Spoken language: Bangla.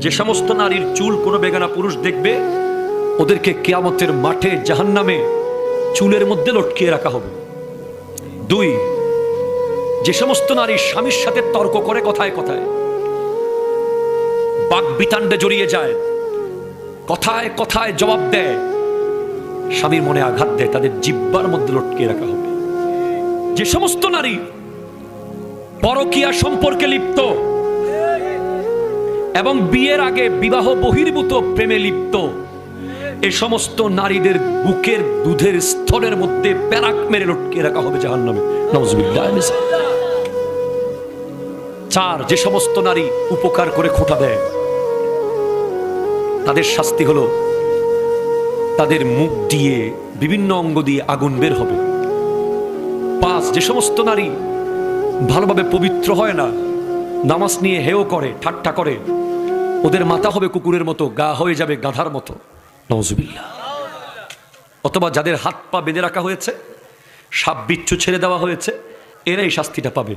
যে সমস্ত নারীর চুল কোনো বেগানা পুরুষ দেখবে, ওদেরকে কিয়ামতের মাঠে জাহান্নামে চুলের মধ্যে লটকিয়ে রাখা হবে। 2, যে সমস্ত নারী স্বামীর সাথে তর্ক করে কথায় কথায়, বাক বিতান্ডে জড়িয়ে যায়, কথায় কথায় জবাব দেয়, স্বামীর মনে আঘাত দেয়, তাদের জিহ্বার মধ্যে লটকিয়ে রাখা হবে। যে সমস্ত নারী পরকীয়া সম্পর্কে লিপ্ত এবং বিয়ের আগে বিবাহ বহির্ভূত প্রেমে লিপ্ত, এ সমস্ত নারীদের বুকের দুধের স্তরের মধ্যে প্যারাক মেরে লটকিয়ে রাখা হবে জাহান্নামে। নাউজুবিল্লাহ। 4, যে সমস্ত নারী উপকার করে খোঁটা দেয়, তাদের শাস্তি হলো তাদের মুখ দিয়ে বিভিন্ন অঙ্গ দিয়ে আগুন বের হবে। 5, যে সমস্ত নারী ভালোভাবে পবিত্র হয় না, নামাজ নিয়ে হেয় করে, ঠাট্টা করে, ওদের মাথা হবে কুকুরের মতো, গা হয়ে যাবে গাধার মতো। নাউজুবিল্লাহ। অথবা যাদের হাত পা বেঁধে রাখা হয়েছে, সাপ বিচ্ছু ছেড়ে দেওয়া হয়েছে, এরাই শাস্তিটা পাবে।